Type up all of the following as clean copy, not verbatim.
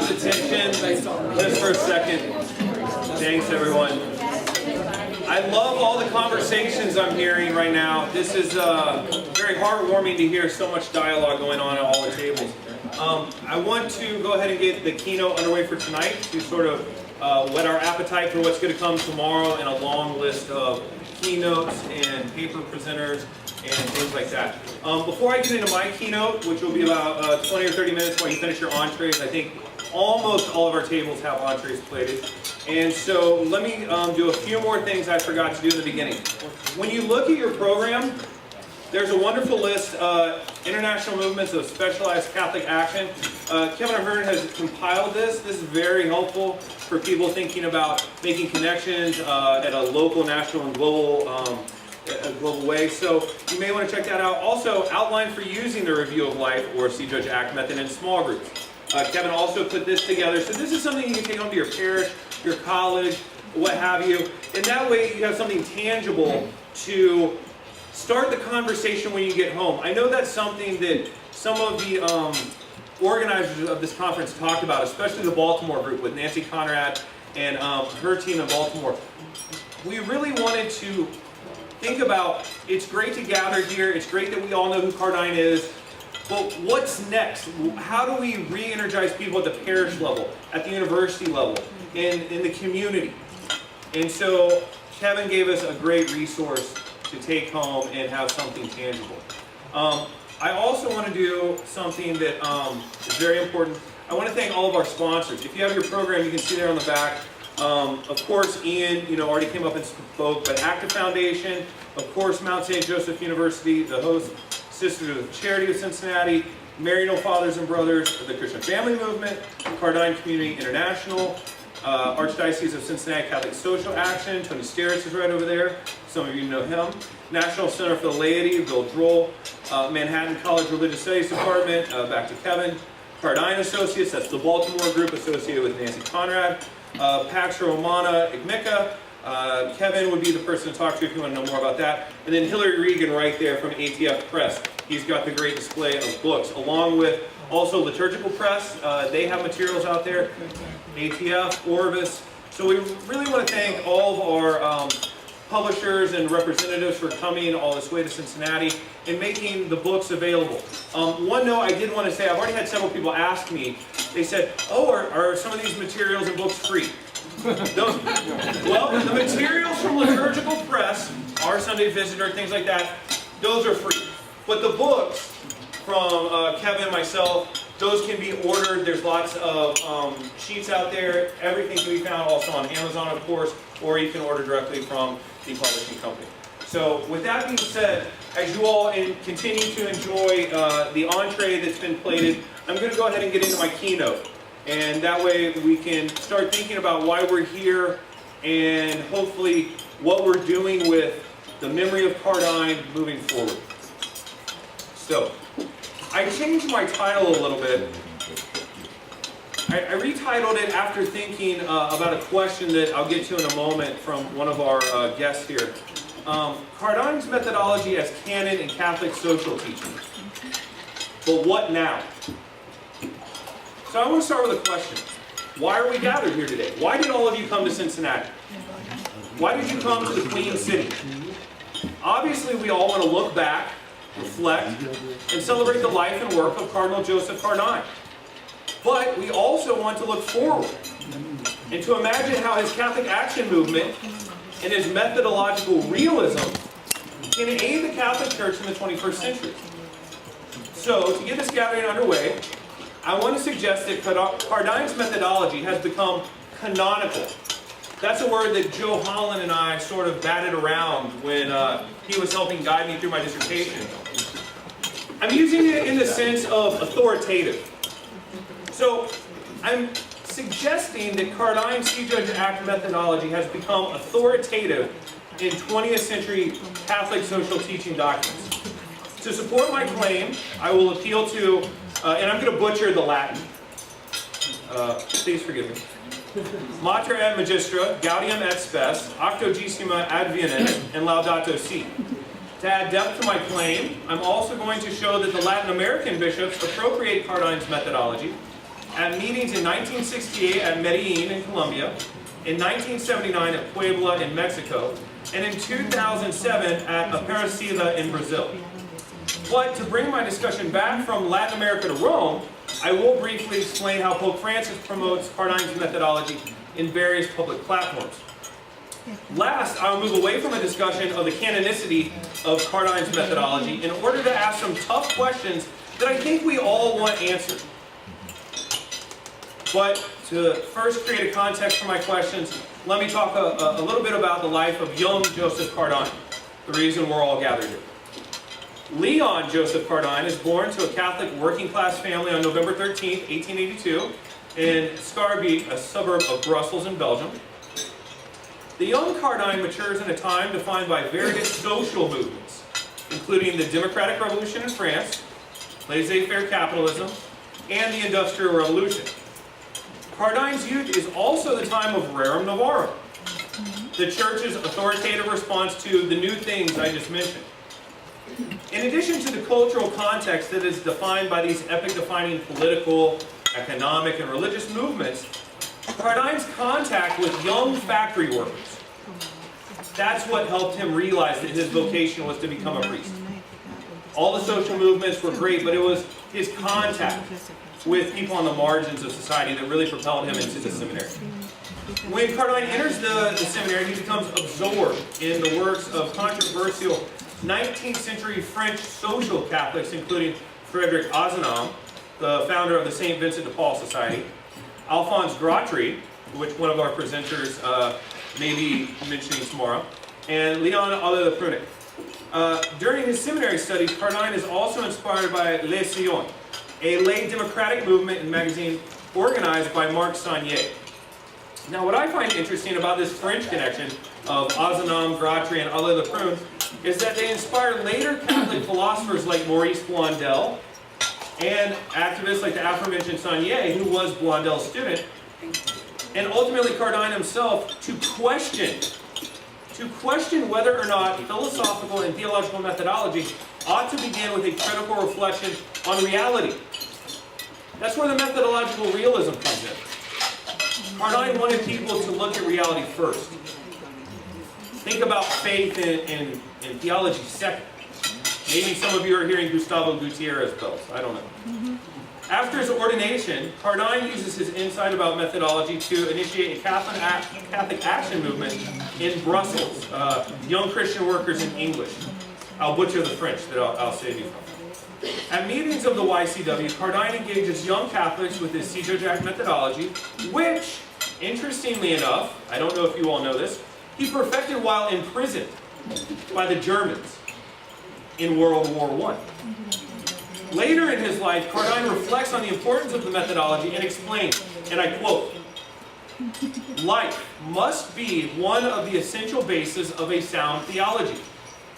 everyone's attention just for a second. Thanks, everyone. I love all the conversations I'm hearing right now. This is very heartwarming to hear so much dialogue going on at all the tables. I want to go ahead and get the keynote underway for tonight to sort of whet our appetite for what's going to come tomorrow and a long list of keynotes and paper presenters and things like that. Before I get into my keynote, which will be about 20 or 30 minutes while you finish your entrees, I think almost all of our tables have entrees plated. And so let me do a few more things I forgot to do in the beginning. When you look at your program, there's a wonderful list, International Movements of Specialized Catholic Action. Kevin Ahern has compiled this. This is very helpful for people thinking about making connections at a local, national, and global way. So you may want to check that out. Also, outline for using the Review of Life or See Judge Act method in small groups. Kevin also put this together. So this is something you can take home to your parish, your college, what have you. And that way you have something tangible to start the conversation when you get home. I know that's something that some of the organizers of this conference talked about, especially the Baltimore group with Nancy Conrad and her team in Baltimore. We really wanted to think about, it's great to gather here, it's great that we all know who Cardijn is, but what's next? How do we re-energize people at the parish level, at the university level, in the community? And so Kevin gave us a great resource to take home and have something tangible. I also want to do something that is very important. I want to thank all of our sponsors. If you have your program, you can see there on the back. Of course, Ian, already came up and spoke, but Active Foundation, of course, Mount St. Joseph University, the host Sisters of Charity of Cincinnati, Maryknoll Fathers and Brothers of the Christian Family Movement, Cardijn Community International, Archdiocese of Cincinnati Catholic Social Action, Tony Steritz is right over there, some of you know him, National Center for the Laity, Bill Droll, Manhattan College Religious Studies Department, back to Kevin, Cardijn Associates, that's the Baltimore group associated with Nancy Conrad, Pax Romana Igmica, Kevin would be the person to talk to if you want to know more about that. And then Hillary Regan right there from ATF Press. He's got the great display of books, along with also Liturgical Press. They have materials out there. ATF, Orvis. So we really want to thank all of our publishers and representatives for coming all this way to Cincinnati and making the books available. One note I did want to say, I've already had several people ask me, they said, oh, are some of these materials and books free? Well, the materials from Liturgical Press, Our Sunday Visitor, things like that, those are free. But the books from Kevin and myself, those can be ordered. There's lots of sheets out there. Everything can be found also on Amazon, of course, or you can order directly from the publishing company. So with that being said, as you all continue to enjoy the entree that's been plated, I'm going to go ahead and get into my keynote. And that way we can start thinking about why we're here and hopefully what we're doing with the memory of Cardijn moving forward. So, I changed my title a little bit. I retitled it after thinking about a question that I'll get to in a moment from one of our guests here. Cardijn's methodology as canon in Catholic social teaching. But what now? So I want to start with a question. Why are we gathered here today? Why did all of you come to Cincinnati? Why did you come to the Queen City? Obviously, we all want to look back, reflect, and celebrate the life and work of Cardinal Joseph Cardijn. But we also want to look forward and to imagine how his Catholic Action movement and his methodological realism can aid the Catholic Church in the 21st century. So, to get this gathering underway, I want to suggest that Cardijn's methodology has become canonical. That's a word that Joe Holland and I sort of batted around when he was helping guide me through my dissertation. I'm using it in the sense of authoritative. So I'm suggesting that Cardijn's See Judge Act methodology has become authoritative in 20th century Catholic social teaching documents. To support my claim, I will appeal to, and I'm going to butcher the Latin. Please forgive me. Mater et Magistra, Gaudium et Spes, Octogesima Advenens, and Laudato Si. To add depth to my claim, I'm also going to show that the Latin American bishops appropriate Cardijn's methodology at meetings in 1968 at Medellin in Colombia, in 1979 at Puebla in Mexico, and in 2007 at Aparecida in Brazil. But to bring my discussion back from Latin America to Rome, I will briefly explain how Pope Francis promotes Cardijn's methodology in various public platforms. Last, I'll move away from a discussion of the canonicity of Cardijn's methodology in order to ask some tough questions that I think we all want answered. But to first create a context for my questions, let me talk a little bit about the life of young Joseph Cardijn, the reason we're all gathered here. Leon Joseph Cardijn is born to a Catholic working-class family on November 13, 1882, in Schaerbeek, a suburb of Brussels in Belgium. The young Cardijn matures in a time defined by various social movements, including the Democratic Revolution in France, laissez-faire capitalism, and the Industrial Revolution. Cardijn's youth is also the time of Rerum Novarum, the Church's authoritative response to the new things I just mentioned. In addition to the cultural context that is defined by these epoch-defining political, economic, and religious movements, Cardijn's contact with young factory workers, that's what helped him realize that his vocation was to become a priest. All the social movements were great, but it was his contact with people on the margins of society that really propelled him into the seminary. When Cardijn enters the seminary, he becomes absorbed in the works of controversial 19th century French social Catholics, including Frederick Ozanam, the founder of the St. Vincent de Paul Society, Alphonse Gratry, which one of our presenters may be mentioning tomorrow, and Leon Alle de Prunic. During his seminary studies, Cardijn is also inspired by Les Sillons, a lay democratic movement and magazine organized by Marc Sagnier. Now, what I find interesting about this French connection of Ozanam, Gratry, and Alle de Prunic is that they inspired later Catholic philosophers like Maurice Blondel and activists like the aforementioned Sagnier, who was Blondel's student, and ultimately Cardijn himself to question whether or not philosophical and theological methodology ought to begin with a critical reflection on reality. That's where the methodological realism comes in. Cardijn wanted people to look at reality first. Think about faith and theology second. Maybe some of you are hearing Gustavo Gutierrez bells. I don't know. After his ordination, Cardijn uses his insight about methodology to initiate a Catholic action movement in Brussels, young Christian workers in English. I'll butcher the French that I'll save you from. At meetings of the YCW, Cardijn engages young Catholics with his CJAC methodology, which, interestingly enough, I don't know if you all know this, he perfected while imprisoned by the Germans in World War I. Later in his life, Cardijn reflects on the importance of the methodology and explains, and I quote, "Life must be one of the essential bases of a sound theology.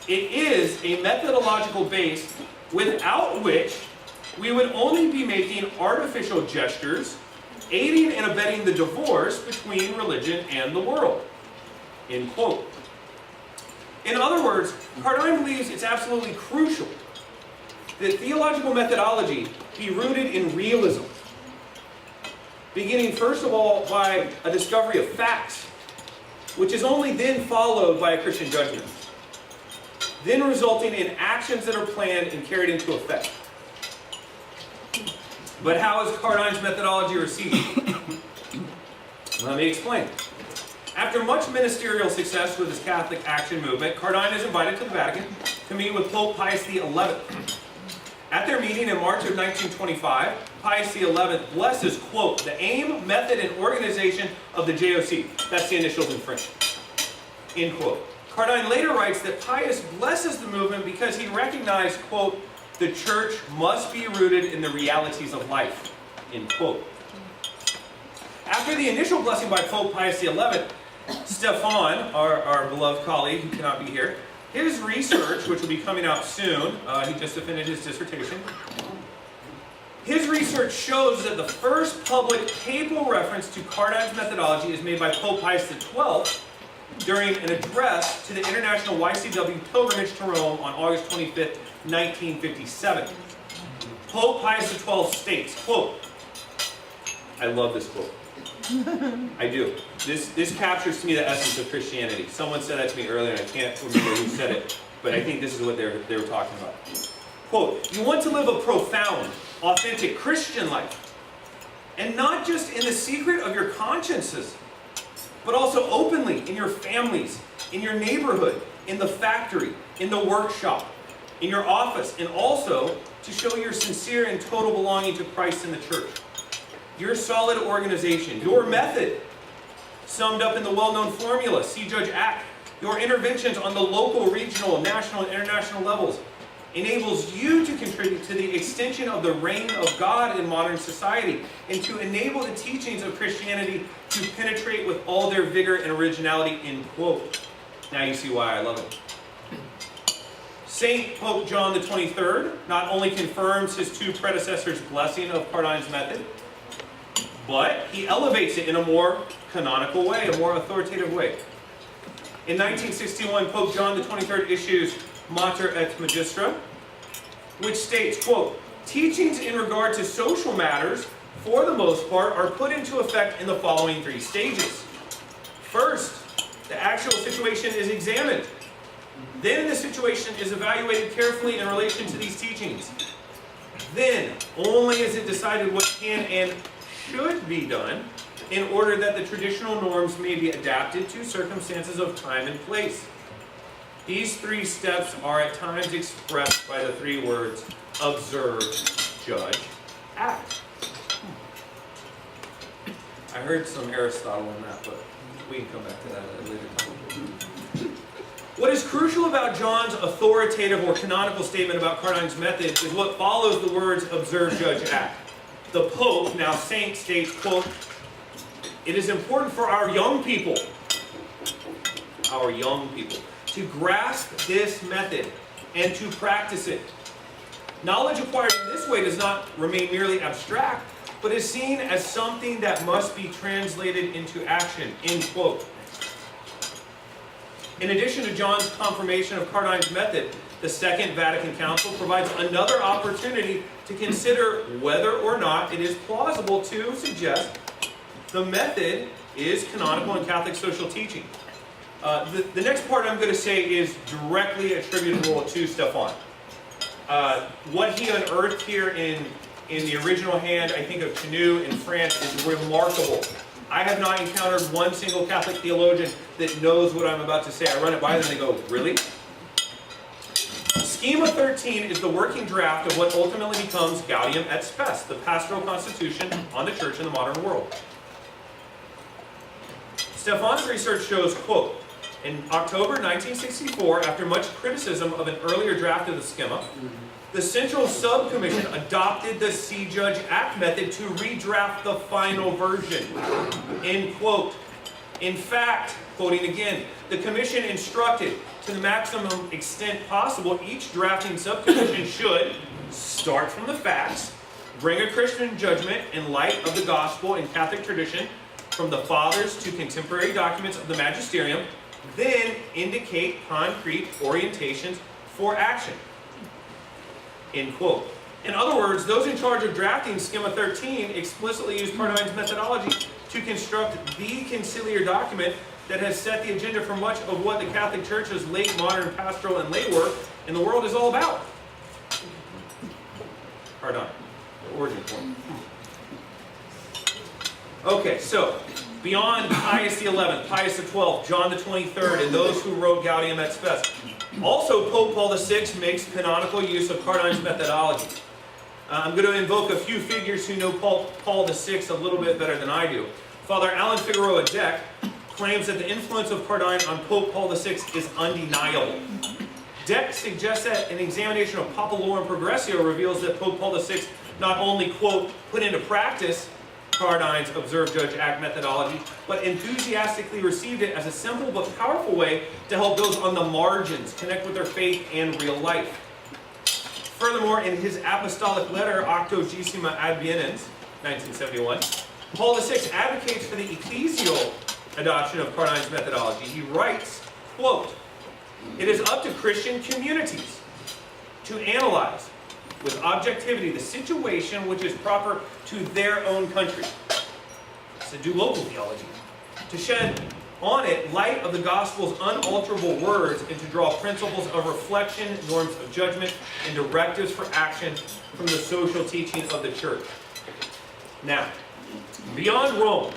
It is a methodological base without which we would only be making artificial gestures, aiding and abetting the divorce between religion and the world." End quote. In other words, Cardijn believes it's absolutely crucial that theological methodology be rooted in realism, beginning first of all by a discovery of facts, which is only then followed by a Christian judgment, then resulting in actions that are planned and carried into effect. But how is Cardijn's methodology received? Let me explain. After much ministerial success with his Catholic action movement, Cardijn is invited to the Vatican to meet with Pope Pius XI. At their meeting in March of 1925, Pius XI blesses, quote, "the aim, method, and organization of the JOC." That's the initials in French. End quote. Cardijn later writes that Pius blesses the movement because he recognized, quote, "the church must be rooted in the realities of life." End quote. After the initial blessing by Pope Pius XI, Stefan, our beloved colleague who cannot be here, his research, which will be coming out soon, he just defended his dissertation, his research shows that the first public papal reference to Cardijn's methodology is made by Pope Pius XII during an address to the International YCW pilgrimage to Rome on August 25th, 1957. Pope Pius XII states, quote, I love this quote. I do. This captures to me the essence of Christianity. Someone said that to me earlier, and I can't remember who said it, but I think this is what they were talking about. Quote, you want to live a profound, authentic Christian life, and not just in the secret of your consciences, but also openly in your families, in your neighborhood, in the factory, in the workshop, in your office, and also to show your sincere and total belonging to Christ and the church. Your solid organization, your method, summed up in the well-known formula, see, judge, act, your interventions on the local, regional, national, and international levels, enables you to contribute to the extension of the reign of God in modern society and to enable the teachings of Christianity to penetrate with all their vigor and originality, end quote. Now you see why I love it. Saint Pope John the 23rd not only confirms his two predecessors' blessing of Cardijn's method, but he elevates it in a more canonical way, a more authoritative way. In 1961, Pope John the 23rd issues Mater et Magistra, which states, quote, teachings in regard to social matters, for the most part, are put into effect in the following three stages. First, the actual situation is examined. Then the situation is evaluated carefully in relation to these teachings. Then, only is it decided what can and should be done in order that the traditional norms may be adapted to circumstances of time and place. These three steps are at times expressed by the three words, observe, judge, act. I heard some Aristotle in that, but we can come back to that at a later time. What is crucial about John's authoritative or canonical statement about Cardijn's method is what follows the words observe, judge, act. The Pope, now Saint, states, quote, it is important for our young people, to grasp this method and to practice it. Knowledge acquired in this way does not remain merely abstract, but is seen as something that must be translated into action, end quote. In addition to John's confirmation of Cardijn's method, the Second Vatican Council provides another opportunity to consider whether or not it is plausible to suggest the method is canonical in Catholic social teaching. The next part I'm going to say is directly attributable to Stefan. What he unearthed here in the original hand, I think, of Keynote in France is remarkable. I have not encountered one single Catholic theologian that knows what I'm about to say. I run it by them and they go, really? Schema 13 is the working draft of what ultimately becomes Gaudium et Spes, the pastoral constitution on the church in the modern world. Stefan's research shows, quote, in October 1964, after much criticism of an earlier draft of the schema, the Central Subcommission adopted the See, Judge, Act method to redraft the final version, end quote. In fact, quoting again, the Commission instructed, to the maximum extent possible, each drafting subcommission should start from the facts, bring a Christian judgment in light of the gospel and Catholic tradition, from the Fathers to contemporary documents of the Magisterium, then indicate concrete orientations for action. End quote. In other words, those in charge of drafting Schema 13 explicitly used Cardijn's methodology to construct the conciliar document that has set the agenda for much of what the Catholic Church's late modern pastoral and lay work in the world is all about. Cardijn, the origin point. Okay, so beyond Pius XI, Pius XII, John the 23rd, and those who wrote Gaudium et Spes, also Pope Paul VI makes canonical use of Cardijn's methodology. I'm going to invoke a few figures who know Paul VI a little bit better than I do. Father Alan Figueroa Deck claims that the influence of Cardijn on Pope Paul VI is undeniable. Deck suggests that an examination of Papalorum Progressio reveals that Pope Paul VI not only, quote, put into practice Cardijn's observe, judge, act methodology, but enthusiastically received it as a simple but powerful way to help those on the margins connect with their faith and real life. Furthermore, in his apostolic letter, Octogesima Advienens, 1971, Paul VI advocates for the ecclesial adoption of Cardijn's methodology. He writes, quote, it is up to Christian communities to analyze with objectivity the situation which is proper to their own country, to do local theology, to shed on it light of the gospel's unalterable words, and to draw principles of reflection, norms of judgment, and directives for action from the social teaching of the church. Now, beyond Rome,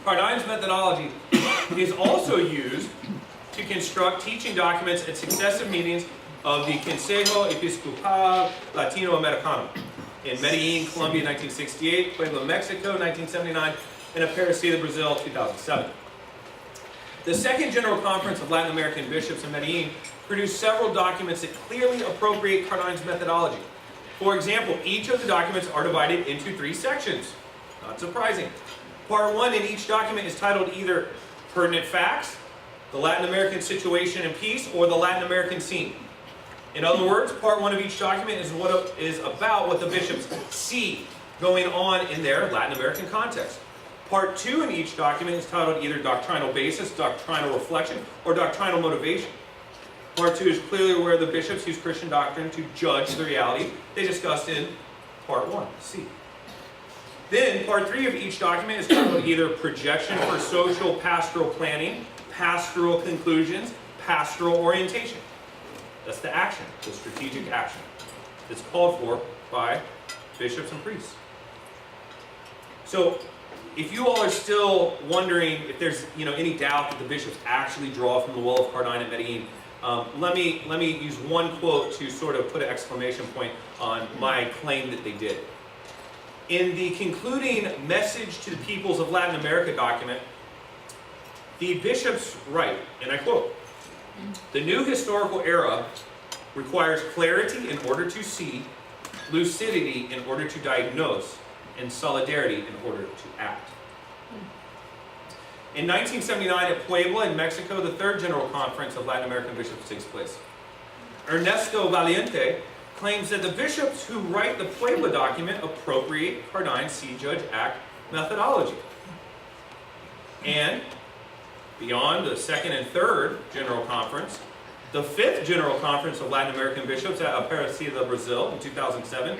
Cardijn's methodology is also used to construct teaching documents at successive meetings of the Consejo Episcopal Latinoamericano in Medellin, Colombia, 1968, Puebla, Mexico, 1979, and Aparecida, Brazil, 2007. The Second General Conference of Latin American Bishops in Medellin produced several documents that clearly appropriate Cardijn's methodology. For example, each of the documents are divided into 3 sections. Not surprising. Part 1 in each document is titled either Pertinent Facts, the Latin American Situation and Peace, or the Latin American Scene. In other words, Part 1 of each document is about what the bishops see going on in their Latin American context. Part 2 in each document is titled either Doctrinal Basis, Doctrinal Reflection, or Doctrinal Motivation. Part 2 is clearly where the bishops use Christian doctrine to judge the reality they discussed in Part 1, C. Then, Part 3 of each document is titled either Projection for Social Pastoral Planning, Pastoral Conclusions, Pastoral Orientation. That's the action, the strategic action that's called for by bishops and priests. So, if you all are still wondering if there's any doubt that the bishops actually draw from the well of Cardijn at Medellin, let me use one quote to sort of put an exclamation point on my claim that they did. In the concluding Message to the Peoples of Latin America document, the bishops write, and I quote, "The new historical era requires clarity in order to see, lucidity in order to diagnose, and solidarity in order to act." In 1979 at Puebla in Mexico, the Third General Conference of Latin American Bishops takes place. Ernesto Valiente claims that the bishops who write the Puebla document appropriate Cardijn's See, Judge, Act methodology. And beyond the Second and Third General Conference, the Fifth General Conference of Latin American Bishops at Aparecida, Brazil in 2007,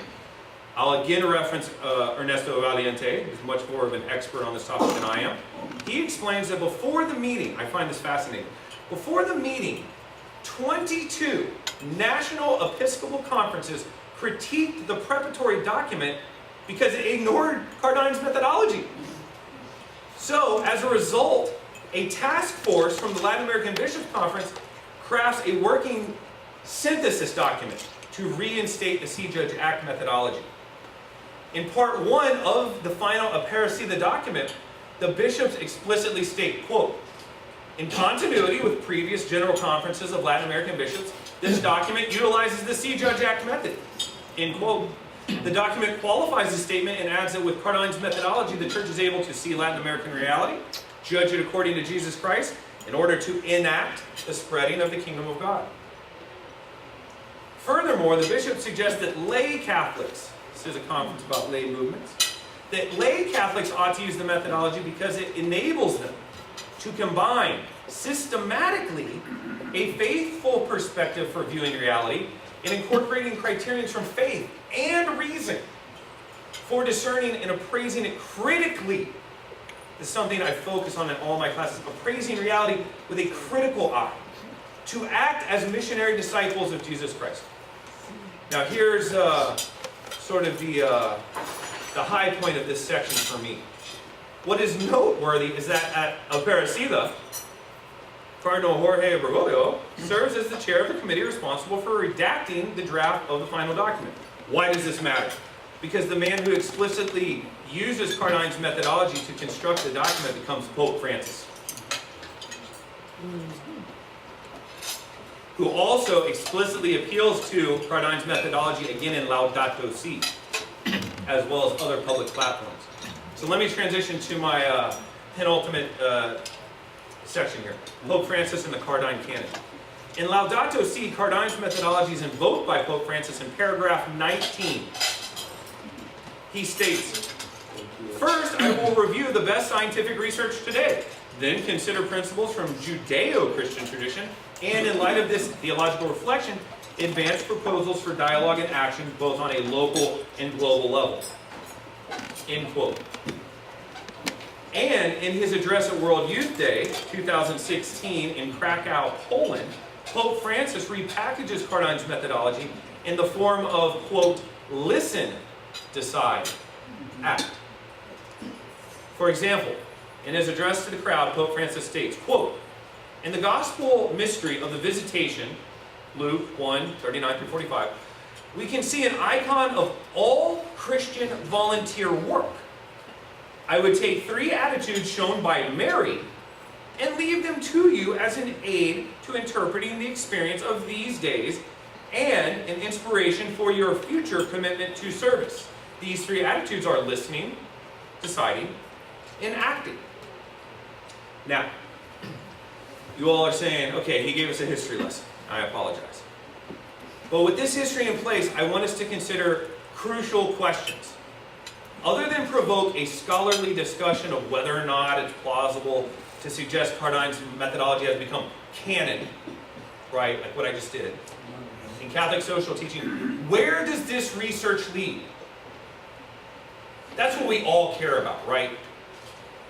I'll again reference Ernesto Valiente, who's much more of an expert on this topic than I am. He explains that before the meeting, I find this fascinating, before the meeting, 22 national Episcopal conferences critiqued the preparatory document because it ignored Cardijn's methodology. So, as a result, a task force from the Latin American Bishops Conference crafts a working synthesis document to reinstate the See, Judge, Act methodology. In Part 1 of the final Aparecida document, the bishops explicitly state, quote, "In continuity with previous general conferences of Latin American bishops, this document utilizes the See, Judge, Act method." End quote. The document qualifies the statement and adds that with Cardijn's methodology, the Church is able to see Latin American reality, judge it according to Jesus Christ, in order to enact the spreading of the kingdom of God. Furthermore, the bishop suggests that lay Catholics, this is a conference about lay movements, that lay Catholics ought to use the methodology because it enables them to combine systematically a faithful perspective for viewing reality and incorporating criterions from faith and reason for discerning and appraising it critically. This is something I focus on in all my classes, appraising reality with a critical eye, to act as missionary disciples of Jesus Christ. Now here's sort of the high point of this section for me. What is noteworthy is that at Aparecida, Cardinal Jorge Bergoglio serves as the chair of the committee responsible for redacting the draft of the final document. Why does this matter? Because the man who explicitly uses Cardijn's methodology to construct the document becomes Pope Francis, who also explicitly appeals to Cardijn's methodology again in Laudato Si, as well as other public platforms. So let me transition to my penultimate section here. Pope Francis and the Cardijn Canon. In Laudato Si, Cardijn's methodology is invoked by Pope Francis in paragraph 19. He states, "First, I will review the best scientific research today, then consider principles from Judeo-Christian tradition, and in light of this theological reflection, advanced proposals for dialogue and action both on a local and global level. End quote. And in his address at World Youth Day 2016 in Krakow, Poland, Pope Francis repackages Cardijn's methodology in the form of, quote, listen, decide, act. For example, in his address to the crowd, Pope Francis states, quote, in the gospel mystery of the visitation, Luke 1, 39 through 45, we can see an icon of all Christian volunteer work. I would take 3 attitudes shown by Mary and leave them to you as an aid to interpreting the experience of these days and an inspiration for your future commitment to service. These 3 attitudes are listening, deciding, and acting. Now, you all are saying, okay, he gave us a history lesson. I apologize. But with this history in place, I want us to consider crucial questions. Other than provoke a scholarly discussion of whether or not it's plausible to suggest Cardijn's methodology has become canon, right, like what I just did, in Catholic social teaching, where does this research lead? That's what we all care about, right?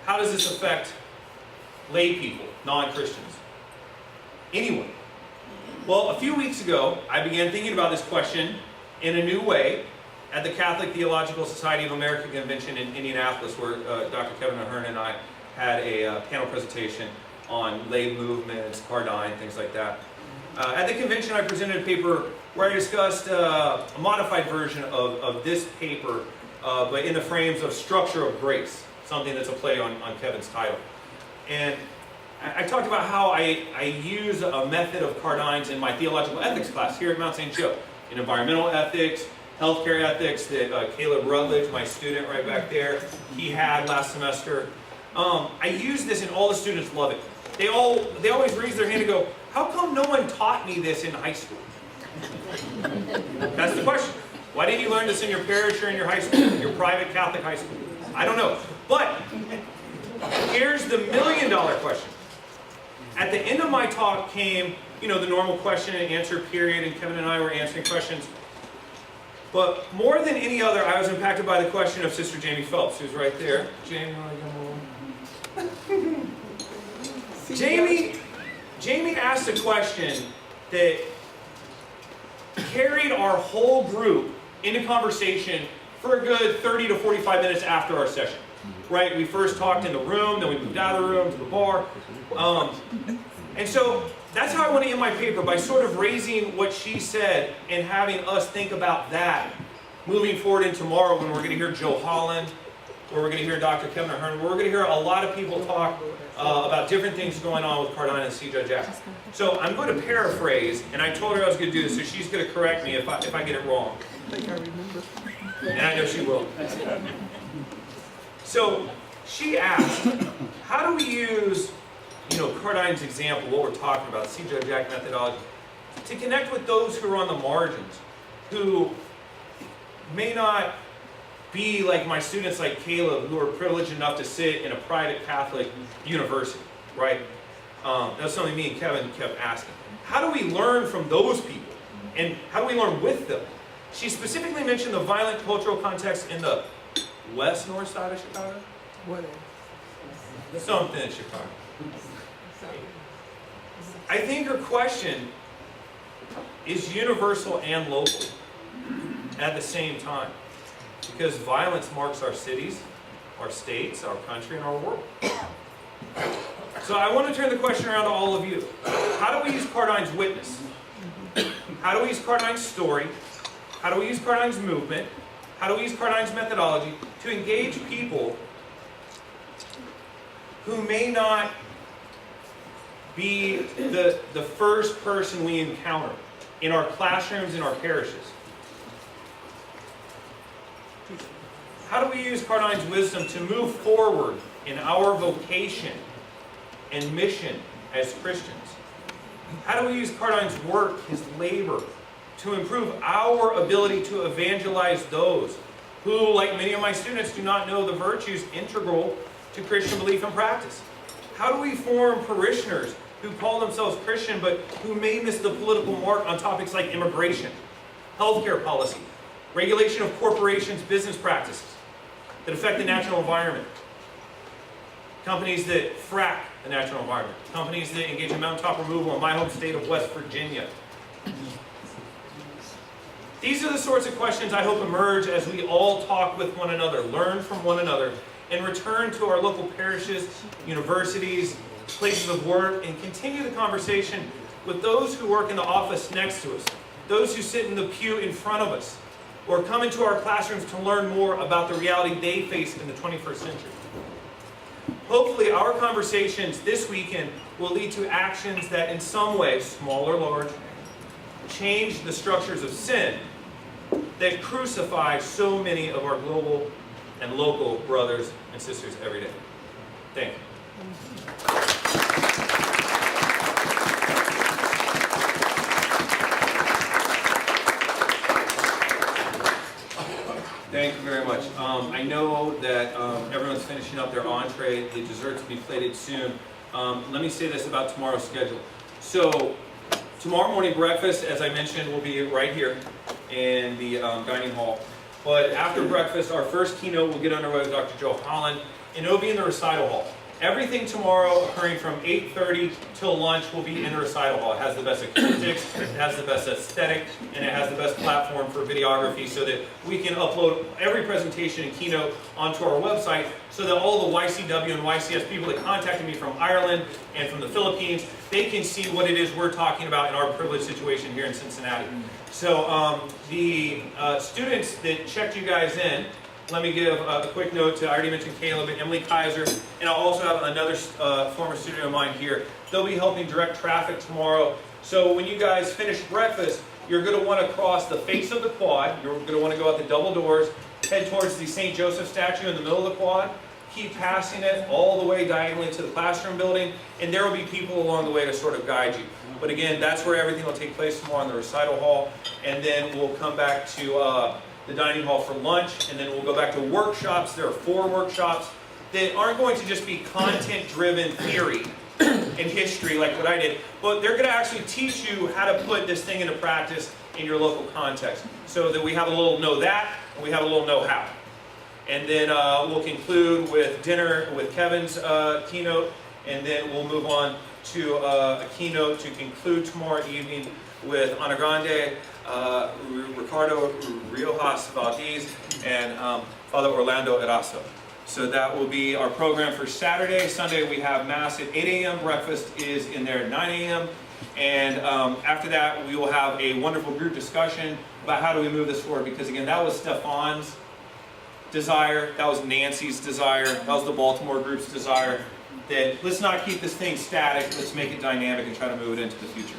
How does this affect lay people, non-Christians, anyone? Well, a few weeks ago, I began thinking about this question in a new way at the Catholic Theological Society of America convention in Indianapolis, where Dr. Kevin Ahern and I had a panel presentation on lay movements, Cardijn, things like that. At the convention, I presented a paper where I discussed a modified version of this paper, but in the frames of structure of grace, something that's a play on Kevin's title. And I talked about how I use a method of Cardijn's in my theological ethics class here at Mount St. Joe, in environmental ethics, healthcare ethics that Caleb Rutledge, my student right back there, he had last semester. I use this and all the students love it. They always raise their hand and go, how come no one taught me this in high school? That's the question. Why didn't you learn this in your parish or in your high school, your private Catholic high school? I don't know. But here's the million-dollar question. At the end of my talk came, the normal question and answer period, and Kevin and I were answering questions. But more than any other, I was impacted by the question of Sister Jamie Phelps, who's right there. Jamie, Jamie asked a question that carried our whole group into conversation for a good 30 to 45 minutes after our session. Right? We first talked in the room, then we moved out of the room to the bar. And so that's how I want to end my paper, by sort of raising what she said and having us think about that moving forward in tomorrow, when we're going to hear Joe Holland, where we're going to hear Dr. Kevin Ahern, where we're going to hear a lot of people talk about different things going on with Cardijn and C. Judge Act. So I'm going to paraphrase, and I told her I was going to do this, so she's going to correct me if I get it wrong. I think I remember. And I know she will. So she asked, how do we use, Cardijn's example, what we're talking about, the C. Judge Act methodology, to connect with those who are on the margins, who may not be like my students like Caleb, who are privileged enough to sit in a private Catholic university, right? That's something me and Kevin kept asking. How do we learn from those people? And how do we learn with them? She specifically mentioned the violent cultural context in the west-north side of Chicago? What? Something in Chicago. I think her question is universal and local at the same time, because violence marks our cities, our states, our country, and our world. So I want to turn the question around to all of you. How do we use Cardijn's witness? How do we use Cardijn's story? How do we use Cardijn's movement? How do we use Cardijn's methodology to engage people who may not be the first person we encounter in our classrooms, in our parishes? How do we use Cardijn's wisdom to move forward in our vocation and mission as Christians? How do we use Cardijn's work, his labor, to improve our ability to evangelize those who, like many of my students, do not know the virtues integral to Christian belief and practice? How do we form parishioners who call themselves Christian, but who may miss the political mark on topics like immigration, healthcare policy, regulation of corporations' business practices that affect the natural environment, companies that frack the natural environment, companies that engage in mountaintop removal in my home state of West Virginia. These are the sorts of questions I hope emerge as we all talk with one another, learn from one another, and return to our local parishes, universities, places of work, and continue the conversation with those who work in the office next to us, those who sit in the pew in front of us, or come into our classrooms to learn more about the reality they face in the 21st century. Hopefully, our conversations this weekend will lead to actions that in some way, small or large, change the structures of sin that crucify so many of our global and local brothers and sisters every day. Thank you. Thank you very much. I know that everyone's finishing up their entree. The desserts will be plated soon. Let me say this about tomorrow's schedule. So, tomorrow morning breakfast, as I mentioned, will be right here in the dining hall. But after breakfast, our first keynote will get underway with Dr. Joe Holland, and it will be in the recital hall. Everything tomorrow, occurring from 8:30 till lunch, will be in the recital hall. It has the best acoustics, it has the best aesthetic, and it has the best platform for videography so that we can upload every presentation and keynote onto our website so that all the YCW and YCS people that contacted me from Ireland and from the Philippines, they can see what it is we're talking about in our privileged situation here in Cincinnati. So the students that checked you guys in, let me give a quick note to, I already mentioned Caleb and Emily Kaiser, and I'll also have another former student of mine here. They'll be helping direct traffic tomorrow. So when you guys finish breakfast, you're going to want to cross the face of the quad. You're going to want to go out the double doors, head towards the St. Joseph statue in the middle of the quad, keep passing it all the way diagonally to the classroom building, and there will be people along the way to sort of guide you. But again, that's where everything will take place tomorrow in the recital hall, and then we'll come back to the dining hall for lunch, and then we'll go back to workshops. There are 4 workshops that aren't going to just be content-driven theory and history like what I did, but they're going to actually teach you how to put this thing into practice in your local context, so that we have a little know that, and we have a little know how. And then we'll conclude with dinner with Kevin's keynote, and then we'll move on to a keynote to conclude tomorrow evening with Ana Grande, Ricardo Riojas Valdez, and Father Orlando Eraso. So that will be our program for Saturday. Sunday we have Mass at 8 a.m. Breakfast is in there at 9 a.m. And after that we will have a wonderful group discussion about how do we move this forward. Because again, that was Stefan's desire, that was Nancy's desire, that was the Baltimore group's desire. That let's not keep this thing static, let's make it dynamic and try to move it into the future.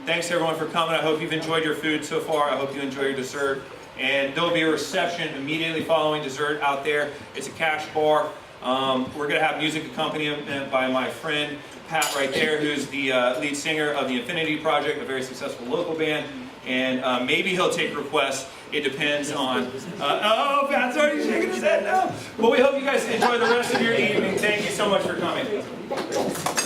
Thanks everyone for coming. I hope you've enjoyed your food so far. I hope you enjoy your dessert. And there'll be a reception immediately following dessert out there. It's a cash bar. We're going to have music accompaniment by my friend Pat right there, who's the lead singer of the Infinity Project, a very successful local band. And maybe he'll take requests. It depends on... oh, Pat's already shaking his head now. Well, we hope you guys enjoy the rest of your evening. Thank you so much for coming.